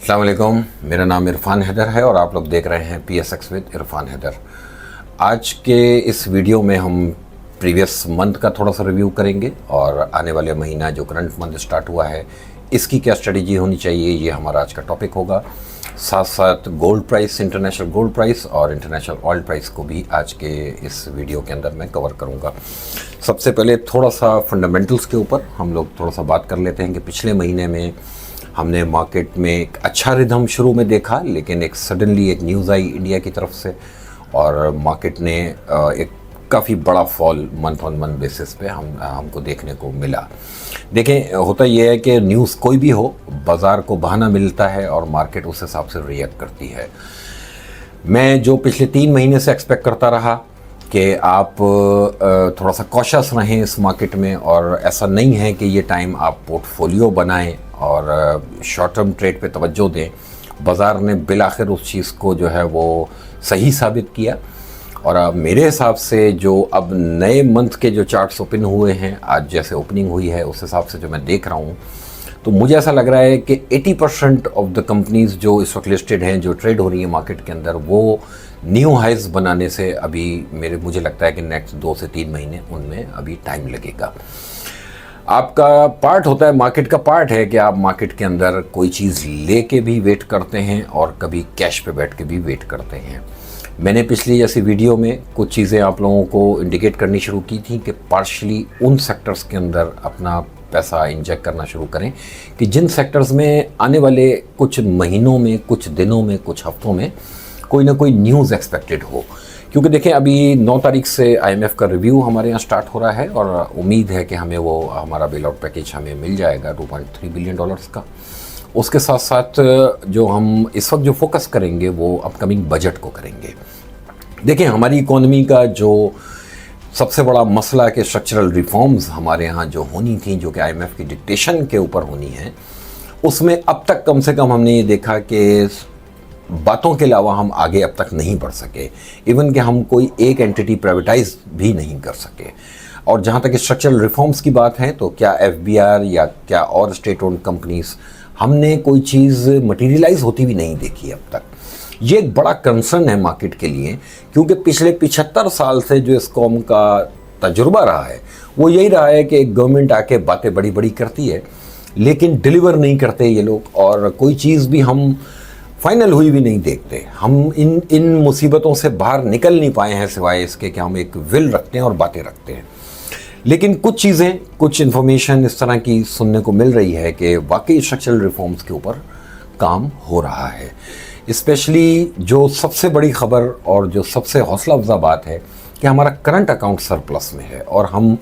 अस्सलाम वालेकुम, मेरा नाम इरफान हैदर है और आप लोग देख रहे हैं PSX विद इरफान हैदर। आज के इस वीडियो में हम प्रीवियस मंथ का थोड़ा सा रिव्यू करेंगे और आने वाले महीना जो करंट मंथ स्टार्ट हुआ है इसकी क्या स्ट्रेटजी होनी चाहिए, ये हमारा आज का टॉपिक होगा। साथ साथ gold price, international gold price और इंटरनेशनल ऑयल प्राइस को भी आज के इस वीडियो के अंदर मैं कवर करूँगा। सबसे पहले थोड़ा सा फंडामेंटल्स के ऊपर हम लोग थोड़ा सा बात कर लेते हैं कि पिछले महीने में हमने मार्केट में एक अच्छा रिदम शुरू में देखा, लेकिन एक सडनली एक न्यूज़ आई इंडिया की तरफ से और मार्केट ने एक काफ़ी बड़ा fall month on month basis पे हमको देखने को मिला। देखें, होता यह है कि न्यूज़ कोई भी हो, बाज़ार को बहाना मिलता है और मार्केट उस हिसाब से रिएक्ट करती है। मैं जो पिछले 3 महीने से एक्सपेक्ट करता रहा कि आप थोड़ा सा कॉशियस रहें इस मार्केट में और ऐसा नहीं है कि ये टाइम आप पोर्टफोलियो बनाएं और शॉर्ट टर्म ट्रेड पे तवज्जो दें। बाज़ार ने बिलाखिर उस चीज़ को जो है वो सही साबित किया और अब मेरे हिसाब से जो अब नए मंथ के जो चार्ट्स ओपन हुए हैं, आज जैसे ओपनिंग हुई है उस हिसाब से जो मैं देख रहा हूँ, तो मुझे ऐसा लग रहा है कि 80% ऑफ द कंपनीज़ जो इस वक्त लिस्टेड हैं, जो ट्रेड हो रही है मार्केट के अंदर, वो न्यू हाइज बनाने से अभी मुझे लगता है कि नेक्स्ट 2 से 3 महीने उनमें अभी टाइम लगेगा। आपका पार्ट होता है, मार्केट का पार्ट है कि आप मार्केट के अंदर कोई चीज़ लेके भी वेट करते हैं और कभी कैश पे बैठ के भी वेट करते हैं। मैंने पिछली जैसी वीडियो में कुछ चीज़ें आप लोगों को इंडिकेट करनी शुरू की थी कि पार्शली उन सेक्टर्स के अंदर अपना पैसा इंजेक्ट करना शुरू करें कि जिन सेक्टर्स में आने वाले कुछ महीनों में, कुछ दिनों में, कुछ हफ्तों में कोई ना कोई न्यूज़ एक्सपेक्टेड हो। क्योंकि देखें, अभी 9 तारीख से IMF का रिव्यू हमारे यहाँ स्टार्ट हो रहा है और उम्मीद है कि हमें वो हमारा बेल आउट पैकेज हमें मिल जाएगा $2.3 बिलियन का। उसके साथ साथ जो हम इस वक्त जो फोकस करेंगे वो अपकमिंग बजट को करेंगे। देखें, हमारी इकोनॉमी का जो सबसे बड़ा मसला कि स्ट्रक्चरल रिफॉर्म्स हमारे यहाँ जो होनी थी, जो कि IMF की डिक्टेशन के ऊपर होनी है, उसमें अब तक कम से कम हमने ये देखा कि बातों के अलावा हम आगे अब तक नहीं बढ़ सके। इवन कि हम कोई एक एंटिटी प्राइवेटाइज भी नहीं कर सके। और जहाँ तक स्ट्रक्चरल रिफॉर्म्स की बात है, तो क्या FBR या क्या और स्टेट ओन्ड कंपनीज, हमने कोई चीज़ मटीरियलाइज होती भी नहीं देखी अब तक। ये एक बड़ा कंसर्न है मार्केट के लिए, क्योंकि पिछले 75 साल से जो इस कौम का तजुर्बा रहा है वो यही रहा है कि एक गवर्नमेंट आके बातें बड़ी बड़ी करती है लेकिन डिलीवर नहीं करते ये लोग, और कोई चीज़ भी हम फाइनल हुई भी नहीं देखते। हम इन मुसीबतों से बाहर निकल नहीं पाए हैं सिवाय इसके कि हम एक विल रखते हैं और बातें रखते हैं। लेकिन कुछ चीज़ें, कुछ इन्फॉर्मेशन इस तरह की सुनने को मिल रही है कि वाकई स्ट्रक्चरल रिफॉर्म्स के ऊपर काम हो रहा है। स्पेशली जो सबसे बड़ी खबर और जो सबसे हौसला अफजा बात है कि हमारा करंट अकाउंट सरप्लस में है और हम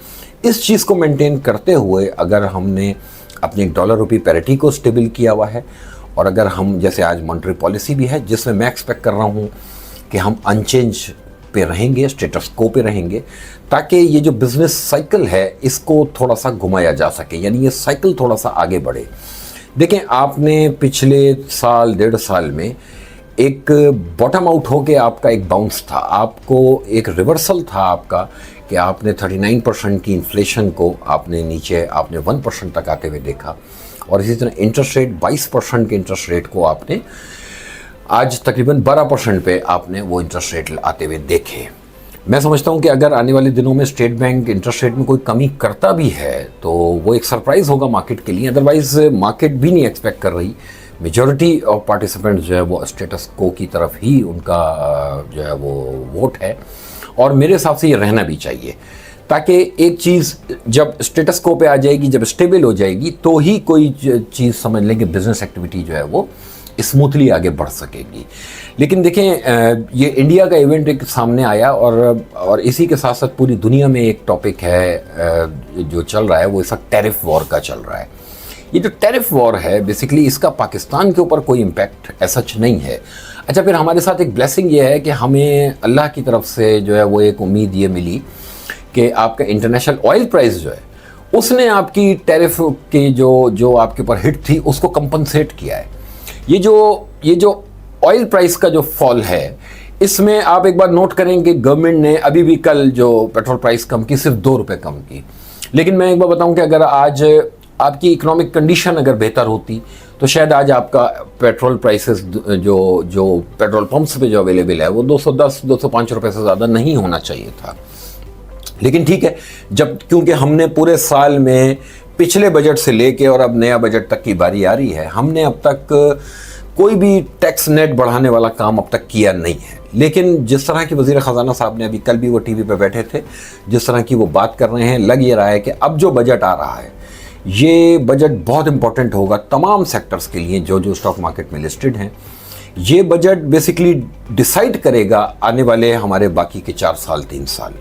इस चीज़ को मेंटेन करते हुए, अगर हमने अपनी डॉलर रुपी पैरिटी को स्टेबल किया हुआ है और अगर हम, जैसे आज मॉनेटरी पॉलिसी भी है जिसमें मैं एक्सपेक्ट कर रहा हूँ कि हम अनचेंज पे रहेंगे, स्टेटस को पे रहेंगे, ताकि ये जो बिज़नेस साइकिल है इसको थोड़ा सा घुमाया जा सके, यानी ये साइकिल थोड़ा सा आगे बढ़े। देखें, आपने पिछले साल, 1.5 साल में एक बॉटम आउट हो के आपका एक बाउंस था, आपको एक रिवर्सल था आपका कि आपने 39% की इन्फ्लेशन को आपने नीचे, आपने 1% तक आते हुए देखा और इसी तरह इंटरेस्ट रेट, 22% के इंटरेस्ट रेट को आपने आज तकरीबन 12% पे आपने वो इंटरेस्ट रेट आते हुए देखे। मैं समझता हूँ कि अगर आने वाले दिनों में स्टेट बैंक इंटरेस्ट रेट में कोई कमी करता भी है तो वो एक सरप्राइज़ होगा मार्केट के लिए। अदरवाइज़ मार्केट भी नहीं एक्सपेक्ट कर रही। मेजॉरिटी ऑफ पार्टिसिपेंट्स जो है वो स्टेटस को की तरफ ही उनका जो है वो वोट है और मेरे हिसाब से ये रहना भी चाहिए, ताकि एक चीज़ जब स्टेटस को पे आ जाएगी, जब स्टेबल हो जाएगी, तो ही कोई चीज़ समझ लें कि बिज़नेस एक्टिविटी जो है वो स्मूथली आगे बढ़ सकेगी। लेकिन देखें, ये इंडिया का इवेंट एक सामने आया और इसी के साथ साथ पूरी दुनिया में एक टॉपिक है जो चल रहा है, वो इस वक्त टैरिफ वॉर का चल रहा है। ये जो टैरिफ वॉर है, बेसिकली इसका पाकिस्तान के ऊपर कोई इम्पैक्ट ऐसा नहीं है। अच्छा, फिर हमारे साथ एक ब्लेसिंग ये है कि हमें अल्लाह की तरफ से जो है वो एक उम्मीद ये मिली कि आपका इंटरनेशनल ऑयल प्राइस जो है उसने आपकी टैरिफ की जो आपके ऊपर हिट थी उसको कंपनसेट किया है। ये जो ऑयल प्राइस का जो फॉल है, इसमें आप एक बार नोट करें कि गवर्नमेंट ने अभी भी कल जो पेट्रोल प्राइस कम की, सिर्फ 2 रुपये कम की। लेकिन मैं एक बार बताऊं कि अगर आज आपकी इकोनॉमिक कंडीशन अगर बेहतर होती तो शायद आज आपका पेट्रोल प्राइसेस जो पेट्रोल पंप्स पे जो अवेलेबल है वो 210-205 रुपये से ज़्यादा नहीं होना चाहिए था। लेकिन ठीक है, जब क्योंकि हमने पूरे साल में पिछले बजट से लेके और अब नया बजट तक की बारी आ रही है, हमने अब तक कोई भी टैक्स नेट बढ़ाने वाला काम अब तक किया नहीं है। लेकिन जिस तरह की वज़ीर ख़जाना साहब ने अभी कल भी वो टीवी पे बैठे थे, जिस तरह की वो बात कर रहे हैं, लग ये रहा है कि अब जो बजट आ रहा है ये बजट बहुत इंपॉर्टेंट होगा तमाम सेक्टर्स के लिए जो जो स्टॉक मार्केट में लिस्टेड हैं। ये बजट बेसिकली डिसाइड करेगा आने वाले हमारे बाकी के 4 साल 3 साल।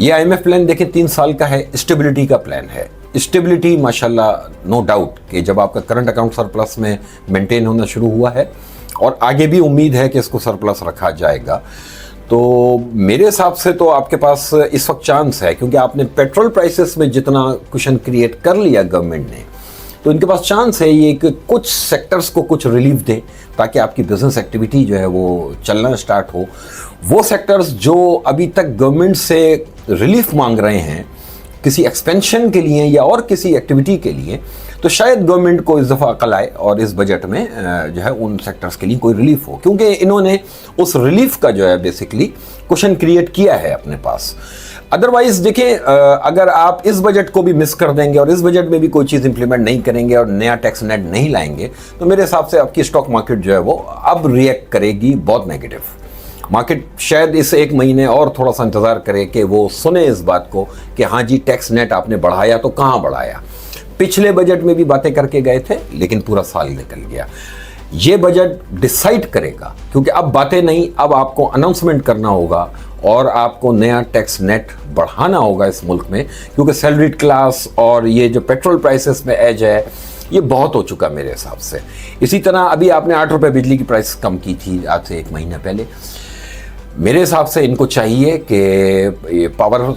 ये IMF प्लान देखें 3 साल का है, स्टेबिलिटी का प्लान है। स्टेबिलिटी माशाल्लाह नो डाउट कि जब आपका करंट अकाउंट सरप्लस में मेंटेन होना शुरू हुआ है और आगे भी उम्मीद है कि इसको सरप्लस रखा जाएगा, तो मेरे हिसाब से तो आपके पास इस वक्त चांस है, क्योंकि आपने पेट्रोल प्राइसेस में जितना कुशन क्रिएट कर लिया गवर्नमेंट ने, तो इनके पास चांस है ये कि कुछ सेक्टर्स को कुछ रिलीफ दें ताकि आपकी बिजनेस एक्टिविटी जो है वो चलना स्टार्ट हो। वो सेक्टर्स जो अभी तक गवर्नमेंट से रिलीफ मांग रहे हैं किसी एक्सपेंशन के लिए या और किसी एक्टिविटी के लिए, तो शायद गवर्नमेंट को इस दफ़ा अकल आए और इस बजट में जो है उन सेक्टर्स के लिए कोई रिलीफ हो, क्योंकि इन्होंने उस रिलीफ का जो है बेसिकली क्वेश्चन क्रिएट किया है अपने पास। अदरवाइज देखें, अगर आप इस बजट को भी मिस कर देंगे और इस बजट में भी कोई चीज़ इंप्लीमेंट नहीं करेंगे और नया टैक्स नेट नहीं लाएंगे, तो मेरे हिसाब से आपकी स्टॉक मार्केट जो है वो अब रिएक्ट करेगी बहुत नेगेटिव। मार्केट शायद इस 1 महीने और थोड़ा सा इंतज़ार करे कि वो सुने इस बात को कि हाँ जी टैक्स नेट आपने बढ़ाया तो कहाँ बढ़ाया। पिछले बजट में भी बातें करके गए थे लेकिन पूरा साल निकल गया। ये बजट डिसाइड करेगा, क्योंकि अब बातें नहीं, अब आपको अनाउंसमेंट करना होगा और आपको नया टैक्स नेट बढ़ाना होगा इस मुल्क में, क्योंकि सैलरीड क्लास और ये जो पेट्रोल प्राइसेस में एज है ये बहुत हो चुका मेरे हिसाब से। इसी तरह अभी आपने 8 रुपये बिजली की प्राइस कम की थी आज से 1 महीना पहले। मेरे हिसाब से इनको चाहिए कि ये पावर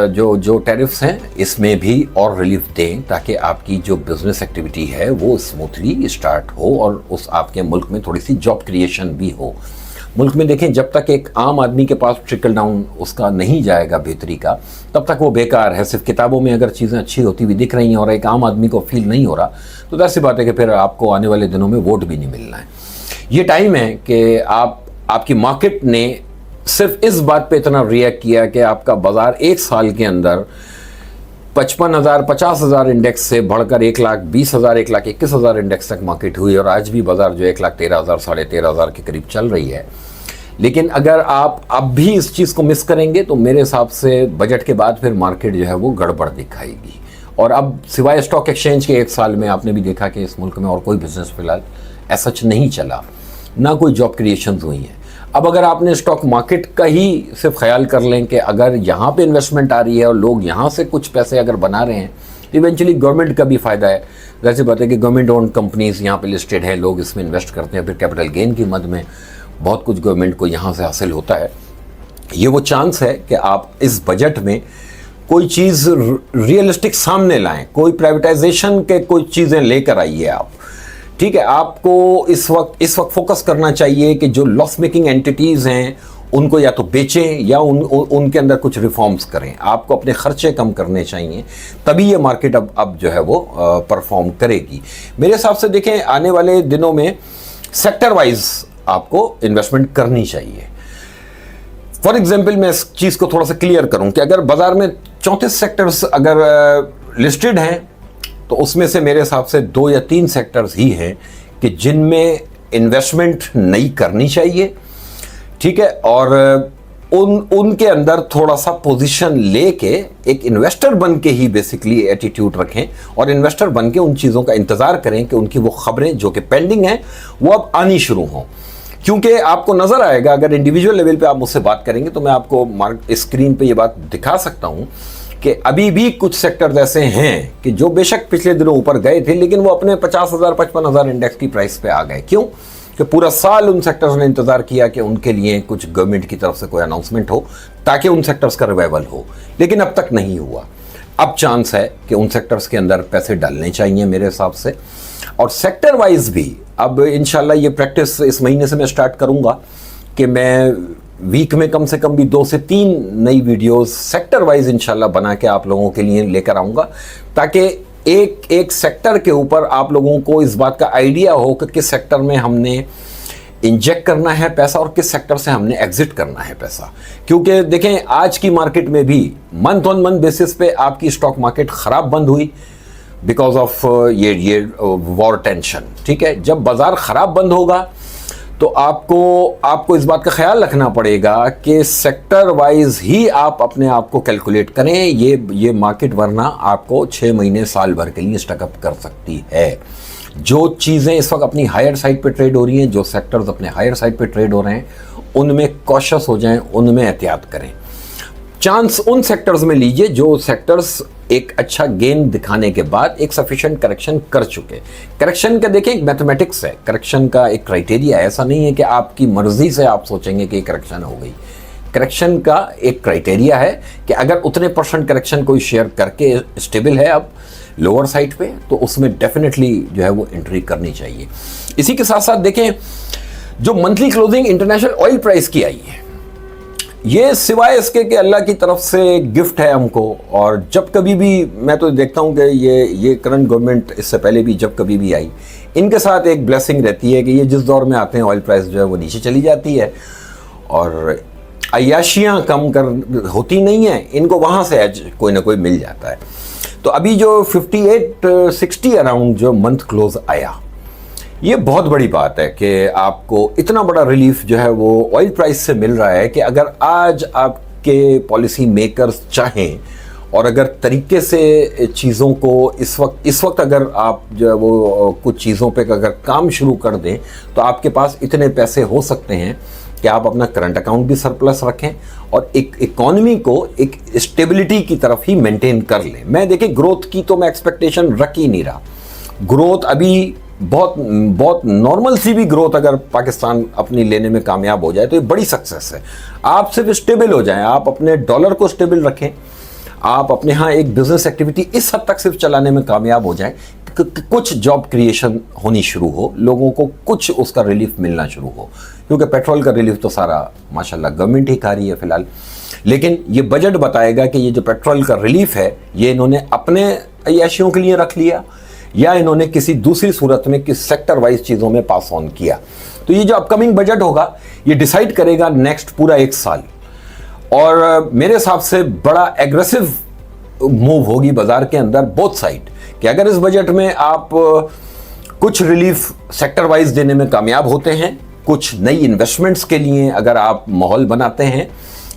जो टैरिफ्स हैं इसमें भी और रिलीफ दें ताकि आपकी जो बिज़नेस एक्टिविटी है वो स्मूथली स्टार्ट हो और उस आपके मुल्क में थोड़ी सी जॉब क्रिएशन भी हो। मुल्क में देखें, जब तक एक आम आदमी के पास ट्रिकल डाउन उसका नहीं जाएगा बेहतरी का, तब तक वो बेकार है। सिर्फ किताबों में अगर चीज़ें अच्छी होती हुई दिख रही हैं और एक आम आदमी को फील नहीं हो रहा, तो ज़ाहिर सी बात है कि फिर आपको आने वाले दिनों में वोट भी नहीं मिलना है। ये टाइम है कि आपकी मार्केट ने सिर्फ इस बात पे इतना रिएक्ट किया कि आपका बाजार 1 साल के अंदर 55,000 50,000 इंडेक्स से बढ़कर 1,20,000 1,21,000 इंडेक्स तक मार्केट हुई और आज भी बाजार जो 1,13,000 13,500 के करीब चल रही है। लेकिन अगर आप अब भी इस चीज़ को मिस करेंगे तो मेरे हिसाब से बजट के बाद फिर मार्केट जो है वो गड़बड़ दिखाएगी। और अब सिवाय स्टॉक एक्सचेंज के 1 साल में आपने भी देखा कि इस मुल्क में और कोई बिजनेस फिलहाल ऐसा नहीं चला, ना कोई जॉब क्रिएशन हुई है। अब अगर आपने स्टॉक मार्केट का ही सिर्फ ख्याल कर लें कि अगर यहाँ पे इन्वेस्टमेंट आ रही है और लोग यहाँ से कुछ पैसे अगर बना रहे हैं, तो इवेंचुअली गवर्नमेंट का भी फ़ायदा है। जैसे बात है कि गवर्नमेंट ओन कंपनीज़ यहाँ पे लिस्टेड है, लोग इसमें इन्वेस्ट करते हैं, फिर कैपिटल गेन की मद में बहुत कुछ गवर्नमेंट को यहाँ से हासिल होता है। ये वो चांस है कि आप इस बजट में कोई चीज़ रियलिस्टिक सामने लाएँ, कोई प्राइवेटाइजेशन के कोई चीज़ें लेकर आइए आप। ठीक है, आपको इस वक्त फोकस करना चाहिए कि जो लॉस मेकिंग एंटिटीज़ हैं उनको या तो बेचें या उनके अंदर कुछ रिफॉर्म्स करें। आपको अपने खर्चे कम करने चाहिए, तभी ये मार्केट अब जो है वो परफॉर्म करेगी। मेरे हिसाब से देखें, आने वाले दिनों में सेक्टर वाइज आपको इन्वेस्टमेंट करनी चाहिए। फॉर एग्जाम्पल मैं इस चीज़ को थोड़ा सा क्लियर करूं कि अगर बाज़ार में 34 सेक्टर्स अगर लिस्टेड हैं तो उसमें से मेरे हिसाब से 2 या 3 सेक्टर्स ही हैं कि जिनमें इन्वेस्टमेंट नहीं करनी चाहिए। ठीक है, और उनके अंदर थोड़ा सा पोजीशन लेके एक इन्वेस्टर बन के ही बेसिकली एटीट्यूड रखें और इन्वेस्टर बन के उन चीज़ों का इंतज़ार करें कि उनकी वो खबरें जो कि पेंडिंग हैं वो अब आनी शुरू हों। क्योंकि आपको नज़र आएगा, अगर इंडिविजुअल लेवल पे आप मुझसे बात करेंगे तो मैं आपको स्क्रीन पे ये बात दिखा सकता हूँ कि अभी भी कुछ सेक्टर्स ऐसे हैं कि जो बेशक पिछले दिनों ऊपर गए थे लेकिन वो अपने 50,000 55,000 इंडेक्स की प्राइस पे आ गए। क्यों? कि पूरा साल उन सेक्टर्स ने इंतज़ार किया कि उनके लिए कुछ गवर्नमेंट की तरफ से कोई अनाउंसमेंट हो ताकि उन सेक्टर्स का रिवाइवल हो, लेकिन अब तक नहीं हुआ। अब चांस है कि उन सेक्टर्स के अंदर पैसे डालने चाहिए मेरे हिसाब से। और सेक्टर वाइज भी अब इंशाल्लाह ये प्रैक्टिस इस महीने से मैं स्टार्ट करूँगा कि मैं वीक में कम से कम भी 2 से 3 नई वीडियोस सेक्टर वाइज इंशाल्लाह बना के आप लोगों के लिए लेकर आऊँगा, ताकि एक एक सेक्टर के ऊपर आप लोगों को इस बात का आइडिया हो कि किस सेक्टर में हमने इंजेक्ट करना है पैसा और किस सेक्टर से हमने एग्जिट करना है पैसा। क्योंकि देखें आज की मार्केट में भी मंथ ऑन मंथ बेसिस पे आपकी स्टॉक मार्केट खराब बंद हुई बिकॉज ऑफ ये वॉर टेंशन। ठीक है, जब बाजार खराब बंद होगा तो आपको इस बात का ख्याल रखना पड़ेगा कि सेक्टर वाइज ही आप अपने आप को कैलकुलेट करें। ये मार्केट वरना आपको 6 महीने साल भर के लिए स्टकअप कर सकती है। जो चीज़ें इस वक्त अपनी हायर साइड पे ट्रेड हो रही हैं, जो सेक्टर्स अपने हायर साइड पे ट्रेड हो रहे हैं, उनमें कॉशियस हो जाएं, उनमें एहतियात करें। चांस उन सेक्टर्स में लीजिए जो सेक्टर्स एक अच्छा गेन दिखाने के बाद एक सफिशिएंट करेक्शन कर चुके। करेक्शन का देखिए एक मैथमेटिक्स है, करेक्शन का एक क्राइटेरिया है। ऐसा नहीं है कि आपकी मर्जी से आप सोचेंगे कि करेक्शन हो गई। करेक्शन का एक क्राइटेरिया है कि अगर उतने % करेक्शन कोई शेयर करके स्टेबल है अब लोअर साइड पे, तो उसमें डेफिनेटली जो है वो एंट्री करनी चाहिए। इसी के साथ साथ देखें जो monthly closing international oil price की आई है, ये सिवाय इसके कि अल्लाह की तरफ से गिफ्ट है हमको। और जब कभी भी मैं तो देखता हूँ कि ये करंट गवर्नमेंट इससे पहले भी जब कभी भी आई, इनके साथ एक ब्लेसिंग रहती है कि ये जिस दौर में आते हैं ऑयल प्राइस जो है वो नीचे चली जाती है और अय्याशियाँ कम कर होती नहीं हैं, इनको वहाँ से कोई ना कोई मिल जाता है। तो अभी जो 58-60 अराउंड जो मंथ क्लोज आया, ये बहुत बड़ी बात है कि आपको इतना बड़ा रिलीफ जो है वो ऑयल प्राइस से मिल रहा है कि अगर आज आपके पॉलिसी मेकर्स चाहें और अगर तरीके से चीज़ों को इस वक्त अगर आप जो है वो कुछ चीज़ों पे अगर काम शुरू कर दें तो आपके पास इतने पैसे हो सकते हैं कि आप अपना करंट अकाउंट भी सरप्लस रखें और एक इकॉनमी को एक स्टेबिलिटी की तरफ ही मेंटेन कर लें। मैं देखिए ग्रोथ की तो मैं एक्सपेक्टेशन रख ही नहीं रहा। ग्रोथ अभी बहुत नॉर्मल सी भी ग्रोथ अगर पाकिस्तान अपनी लेने में कामयाब हो जाए तो ये बड़ी सक्सेस है। आप सिर्फ स्टेबल हो जाएं, आप अपने डॉलर को स्टेबल रखें, आप अपने यहाँ एक बिजनेस एक्टिविटी इस हद तक सिर्फ चलाने में कामयाब हो जाएं कि कुछ जॉब क्रिएशन होनी शुरू हो, लोगों को कुछ उसका रिलीफ मिलना शुरू हो। क्योंकि पेट्रोल का रिलीफ तो सारा माशाल्लाह गवर्नमेंट ही खा रही है फिलहाल, लेकिन ये बजट बताएगा कि ये जो पेट्रोल का रिलीफ है ये इन्होंने अपने अय्याशियों के लिए रख लिया या इन्होंने किसी दूसरी सूरत में किस सेक्टर वाइज चीज़ों में पास ऑन किया। तो ये जो अपकमिंग बजट होगा ये डिसाइड करेगा नेक्स्ट पूरा 1 साल। और मेरे हिसाब से बड़ा एग्रेसिव मूव होगी बाजार के अंदर बोथ साइड कि अगर इस बजट में आप कुछ रिलीफ सेक्टर वाइज देने में कामयाब होते हैं, कुछ नई इन्वेस्टमेंट्स के लिए अगर आप माहौल बनाते हैं,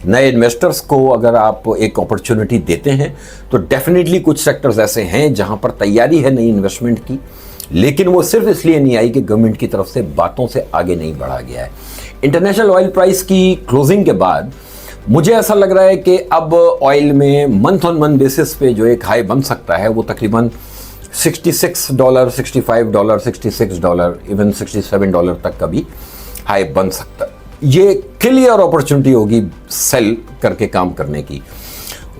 नए इन्वेस्टर्स को अगर आप एक अपॉर्चुनिटी देते हैं, तो डेफिनेटली कुछ सेक्टर्स ऐसे हैं जहां पर तैयारी है नई इन्वेस्टमेंट की, लेकिन वो सिर्फ इसलिए नहीं आई कि गवर्नमेंट की तरफ से बातों से आगे नहीं बढ़ा गया है। इंटरनेशनल ऑयल प्राइस की क्लोजिंग के बाद मुझे ऐसा लग रहा है कि अब ऑयल में मंथ ऑन मंथ बेसिस पे जो एक हाई बन सकता है वो तकरीबन $66, $65, $66, इवन $67 तक का भी हाई बन सकता है। ये क्लियर अपॉर्चुनिटी होगी सेल करके काम करने की।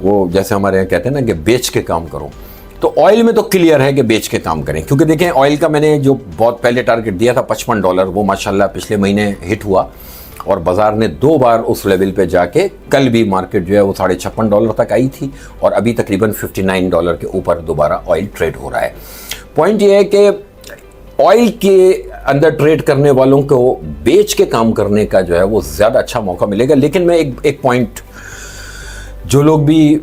वो जैसे हमारे यहाँ कहते हैं ना कि बेच के काम करो, तो ऑयल में तो क्लियर है कि बेच के काम करें। क्योंकि देखें ऑयल का मैंने जो बहुत पहले टारगेट दिया था $55, वो माशाल्लाह पिछले महीने हिट हुआ और बाजार ने 2 बार उस लेवल पे जाके, कल भी मार्केट जो है वो $56 तक आई थी और अभी तकरीबन $59 के ऊपर दोबारा ऑयल ट्रेड हो रहा है। पॉइंट ये है कि ऑयल के अंदर ट्रेड करने वालों को बेच के काम करने का जो है वो ज़्यादा अच्छा मौका मिलेगा। लेकिन मैं एक पॉइंट, जो लोग भी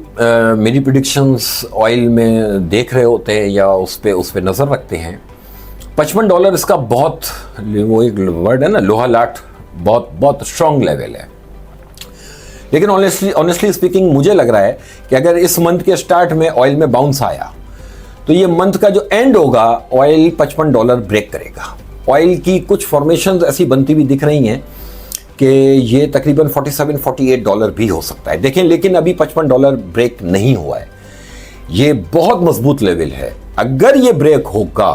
मेरी प्रेडिक्शंस ऑयल में देख रहे होते हैं या उस पर नज़र रखते हैं, $55 इसका बहुत, वो एक वर्ड है ना लोहा लाट, बहुत स्ट्रॉन्ग लेवल है। लेकिन ऑनेस्टली स्पीकिंग मुझे लग रहा है कि अगर इस मंथ के स्टार्ट में ऑयल में बाउंस आया तो ये मंथ का जो एंड होगा ऑयल $55 ब्रेक करेगा। ऑयल की कुछ फॉर्मेशंस ऐसी बनती हुई दिख रही हैं कि ये तकरीबन $47-48 भी हो सकता है। देखें लेकिन अभी $55 ब्रेक नहीं हुआ है, ये बहुत मजबूत लेवल है। अगर ये ब्रेक होगा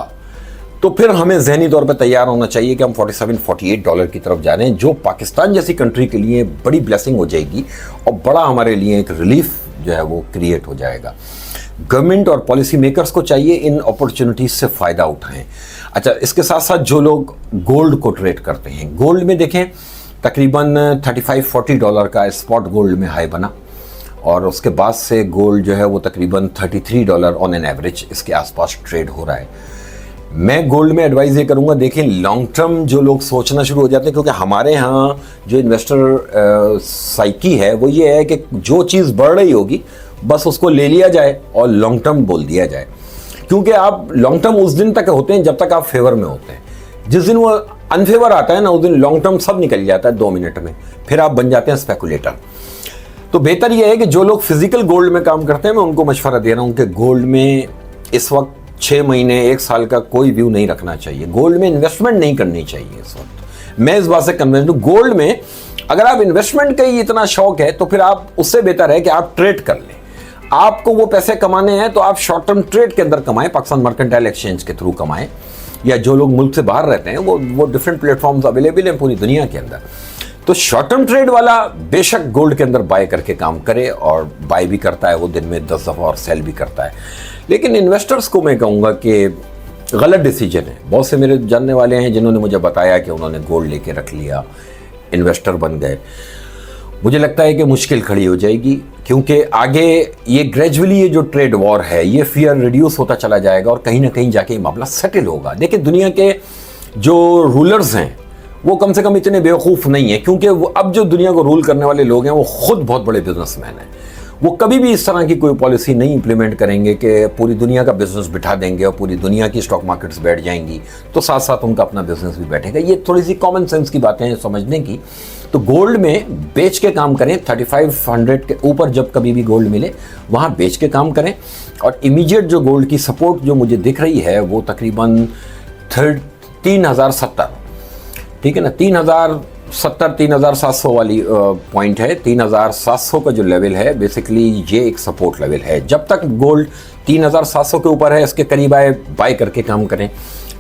तो फिर हमें जहनी तौर पर तैयार होना चाहिए कि हम $47-48 की तरफ जा रहे हैं, जो पाकिस्तान जैसी कंट्री के लिए बड़ी ब्लेसिंग हो जाएगी और बड़ा हमारे लिए एक रिलीफ जो है वो क्रिएट हो जाएगा। गवर्नमेंट और पॉलिसी मेकर्स को चाहिए इन अपॉर्चुनिटीज से फ़ायदा उठाएं। अच्छा, इसके साथ साथ जो लोग गोल्ड को ट्रेड करते हैं, गोल्ड में देखें तकरीबन $35-40 का स्पॉट गोल्ड में हाई बना और उसके बाद से गोल्ड जो है वो तकरीबन $33 ऑन एन एवरेज इसके आसपास ट्रेड हो रहा है। मैं गोल्ड में एडवाइस ये करूंगा, देखें लॉन्ग टर्म जो लोग सोचना शुरू हो जाते हैं, क्योंकि हमारे यहाँ जो इन्वेस्टर साइकी है वो ये है कि जो चीज़ बढ़ रही होगी बस उसको ले लिया जाए और लॉन्ग टर्म बोल दिया जाए, क्योंकि आप लॉन्ग टर्म उस दिन तक होते हैं जब तक आप फेवर में होते हैं। जिस दिन वो अनफेवर आता है ना, उस दिन लॉन्ग टर्म सब निकल जाता है 2 मिनट में, फिर आप बन जाते हैं स्पेकुलेटर। तो बेहतर यह है कि जो लोग फिजिकल गोल्ड में काम करते हैं, मैं उनको मशवरा दे रहा हूँ कि गोल्ड में इस वक्त 6 महीने 1 साल का कोई व्यू नहीं रखना चाहिए। गोल्ड में इन्वेस्टमेंट नहीं करनी चाहिए इस वक्त। मैं इस बात से कन्विंस्ड हूँ, गोल्ड में अगर आप इन्वेस्टमेंट का ही इतना शौक है तो फिर आप उससे बेहतर है कि आप ट्रेड कर लें। आपको वो पैसे कमाने हैं तो आप शॉर्ट टर्म ट्रेड के अंदर कमाएं, पाकिस्तान मर्केंटाइल एक्सचेंज के थ्रू कमाएं, या जो लोग मुल्क से बाहर रहते हैं वो डिफरेंट प्लेटफॉर्म्स अवेलेबल हैं पूरी दुनिया के अंदर। तो शॉर्ट टर्म ट्रेड वाला बेशक गोल्ड के अंदर बाय करके काम करे, और बाय भी करता है वो दिन में 10 दफ़ा और सेल भी करता है। लेकिन इन्वेस्टर्स को मैं कहूँगा कि गलत डिसीजन है। बहुत से मेरे जानने वाले हैं जिन्होंने मुझे बताया कि उन्होंने गोल्ड लेके रख लिया, इन्वेस्टर बन गए। मुझे लगता है कि मुश्किल खड़ी हो जाएगी, क्योंकि आगे ये ग्रेजुअली ये जो ट्रेड वॉर है ये फियर रिड्यूस होता चला जाएगा और कहीं ना कहीं जाके ये मामला सेटल होगा। देखिए दुनिया के जो रूलर्स हैं वो कम से कम इतने बेवकूफ़ नहीं है, क्योंकि वो अब जो दुनिया को रूल करने वाले लोग हैं वो खुद बहुत बड़े बिजनेसमैन हैं। वो कभी भी इस तरह की कोई पॉलिसी नहीं इंप्लीमेंट करेंगे कि पूरी दुनिया का बिजनेस बिठा देंगे और पूरी दुनिया की स्टॉक मार्केट्स बैठ जाएंगी तो साथ साथ उनका अपना बिजनेस भी बैठेगा। ये थोड़ी सी कॉमन सेंस की बातें हैं समझने की। तो गोल्ड में बेच के काम करें, 3500 के ऊपर जब कभी भी गोल्ड मिले वहाँ बेच के काम करें। और इमीडिएट जो गोल्ड की सपोर्ट जो मुझे दिख रही है वो तकरीबन 3070, ठीक है ना, 3070 3700 वाली पॉइंट है। 3700 का जो लेवल है बेसिकली ये एक सपोर्ट लेवल है। जब तक गोल्ड 3700 के ऊपर है इसके करीब आए बाय करके काम करें,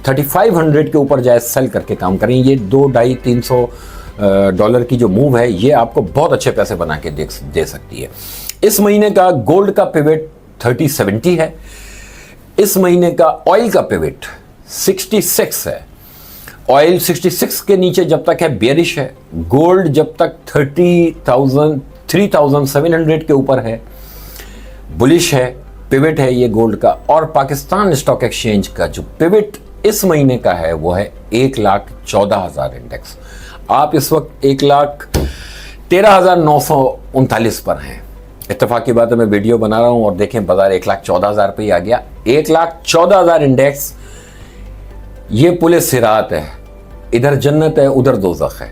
3500 के ऊपर जाए सेल करके काम करें। ये $200-300 की जो मूव है ये आपको बहुत अच्छे पैसे बना के दे सकती है। इस महीने का गोल्ड का पिवट 3070 है। इस महीने का ऑयल का पिवट 66 है। ऑयल 66 के नीचे जब तक है बेयरिश है। गोल्ड जब तक 3700 के ऊपर है बुलिश है, पिवट है ये गोल्ड का। और पाकिस्तान स्टॉक एक्सचेंज का जो पिवट इस महीने का है वो है 1,14,000 इंडेक्स। आप इस वक्त 1,13,939 पर हैं। इत्तेफाक की बात है, मैं वीडियो बना रहा हूं और देखें बाजार 1,14,000 पे ही आ गया। 1,14,000 इंडेक्स ये पुलिस सिरात है, इधर जन्नत है उधर दोज़ख है।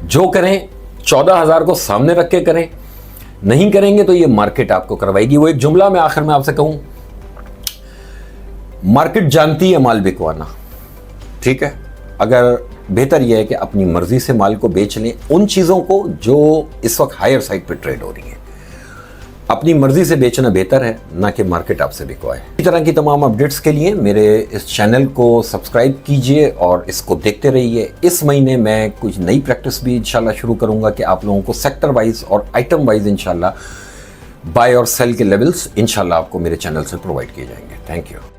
जो करें 14,000 को सामने रख के करें, नहीं करेंगे तो ये मार्केट आपको करवाएगी। वो एक जुमला मैं आखिर में आपसे कहूं, मार्केट जानती है माल बिकवाना, ठीक है। अगर बेहतर यह है कि अपनी मर्जी से माल को बेच लें, उन चीज़ों को जो इस वक्त हायर साइड पे ट्रेड हो रही है, अपनी मर्जी से बेचना बेहतर है, ना कि मार्केट आपसे बिकवाए। इस तरह की तमाम अपडेट्स के लिए मेरे इस चैनल को सब्सक्राइब कीजिए और इसको देखते रहिए। इस महीने मैं कुछ नई प्रैक्टिस भी इंशाल्लाह शुरू करूंगा कि आप लोगों को सेक्टर वाइज और आइटम वाइज इंशाल्लाह बाय और सेल के लेवल्स इंशाल्लाह आपको मेरे चैनल से प्रोवाइड किए जाएंगे। Thank you.